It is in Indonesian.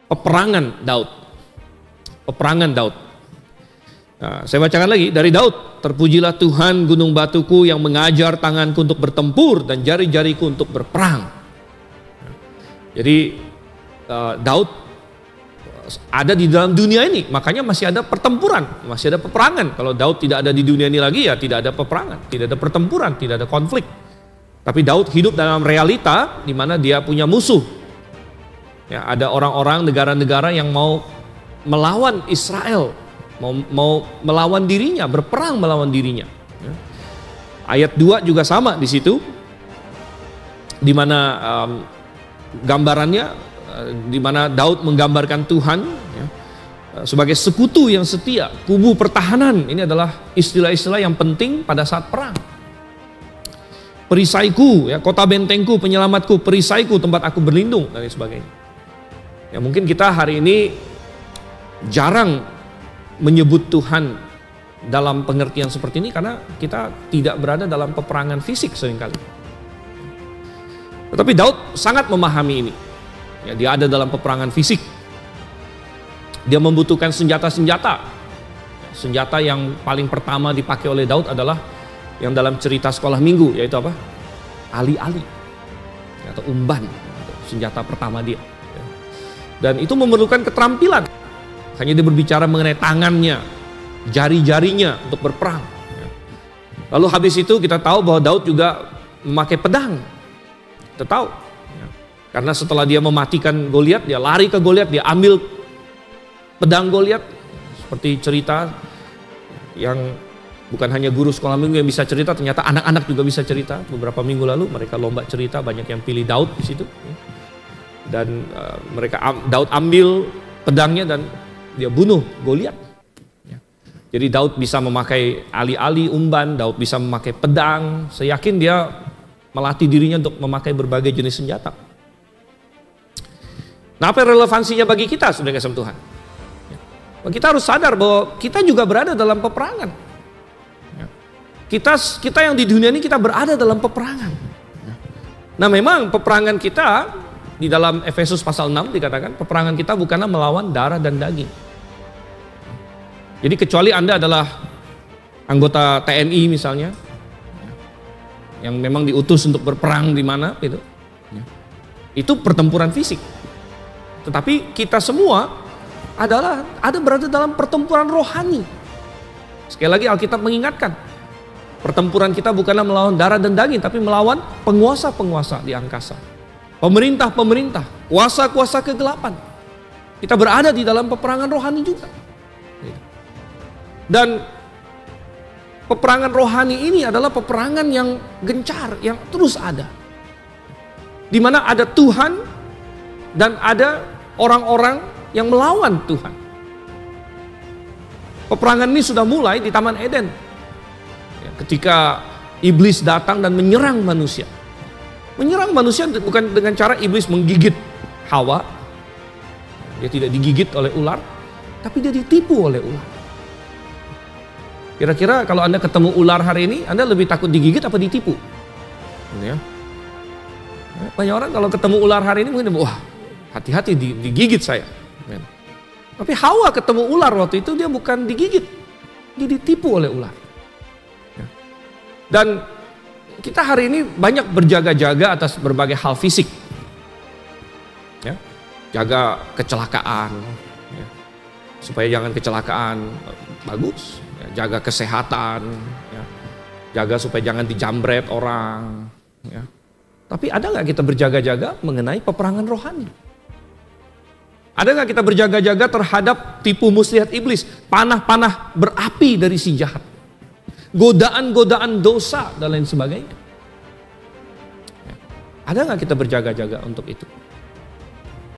peperangan Daud. Peperangan Daud. Nah, saya bacakan lagi dari Daud. Terpujilah Tuhan gunung batuku yang mengajar tanganku untuk bertempur dan jari-jariku untuk berperang. Jadi Daud ada di dalam dunia ini, makanya masih ada pertempuran, masih ada peperangan. Kalau Daud tidak ada di dunia ini lagi, ya tidak ada peperangan, tidak ada pertempuran, tidak ada konflik. Tapi Daud hidup dalam realita di mana dia punya musuh. Ya, ada orang-orang, negara-negara yang mau melawan Israel, mau melawan dirinya, berperang melawan dirinya. Ya. Ayat 2 juga sama di situ, di mana gambarannya, di mana Daud menggambarkan Tuhan ya, sebagai sekutu yang setia, kubu pertahanan. Ini adalah istilah-istilah yang penting pada saat perang. Perisaiku, ya, kota bentengku, penyelamatku, perisaiku, tempat aku berlindung, dan sebagainya. Ya, mungkin kita hari ini jarang menyebut Tuhan dalam pengertian seperti ini karena kita tidak berada dalam peperangan fisik seringkali. Tetapi Daud sangat memahami ini. Ya, dia ada dalam peperangan fisik. Dia membutuhkan senjata-senjata. Senjata yang paling pertama dipakai oleh Daud adalah yang dalam cerita sekolah minggu, yaitu apa? Ali-ali atau umban. Senjata pertama dia. Dan itu memerlukan keterampilan. Hanya dia berbicara mengenai tangannya, jari-jarinya untuk berperang. Lalu habis itu kita tahu bahwa Daud juga memakai pedang. Kita tahu. Karena setelah dia mematikan Goliat, dia lari ke Goliat, dia ambil pedang Goliat. Seperti cerita yang bukan hanya guru sekolah minggu yang bisa cerita, ternyata anak-anak juga bisa cerita. Beberapa minggu lalu mereka lomba cerita, banyak yang pilih Daud di situ. Dan Daud ambil pedangnya dan dia bunuh Goliat. Jadi Daud bisa memakai ali-ali, umban, Daud bisa memakai pedang. Saya yakin dia melatih dirinya untuk memakai berbagai jenis senjata. Nah, apa relevansinya bagi kita, saudara kasih Tuhan? Kita harus sadar bahwa kita juga berada dalam peperangan. Kita yang di dunia ini kita berada dalam peperangan. Nah, memang peperangan kita di dalam Efesus pasal 6 dikatakan peperangan kita bukanlah melawan darah dan daging. Jadi kecuali Anda adalah anggota TNI misalnya, yang memang diutus untuk berperang di mana gitu. Itu pertempuran fisik. Tetapi kita semua ada berada dalam pertempuran rohani. Sekali lagi Alkitab mengingatkan, pertempuran kita bukanlah melawan darah dan daging, tapi melawan penguasa-penguasa di angkasa, pemerintah-pemerintah, kuasa-kuasa kegelapan. Kita berada di dalam peperangan rohani juga. Dan peperangan rohani ini adalah peperangan yang gencar, yang terus ada. Di mana ada Tuhan dan ada orang-orang yang melawan Tuhan. Peperangan ini sudah mulai di Taman Eden. Ketika iblis datang dan menyerang manusia. Menyerang manusia bukan dengan cara iblis menggigit Hawa. Dia tidak digigit oleh ular, tapi dia ditipu oleh ular. Kira-kira kalau Anda ketemu ular hari ini, Anda lebih takut digigit apa ditipu? Ya. Banyak orang kalau ketemu ular hari ini mungkin, wah, hati-hati digigit saya. Tapi Hawa ketemu ular waktu itu dia bukan digigit, dia ditipu oleh ular. Dan kita hari ini banyak berjaga-jaga atas berbagai hal fisik. Ya, jaga kecelakaan, ya, supaya jangan kecelakaan, bagus. Ya, jaga kesehatan, ya, jaga supaya jangan dijambret orang. Ya. Tapi ada nggak kita berjaga-jaga mengenai peperangan rohani? Ada nggak kita berjaga-jaga terhadap tipu muslihat iblis, panah-panah berapi dari si jahat, godaan-godaan dosa dan lain sebagainya? Ada nggak kita berjaga-jaga untuk itu?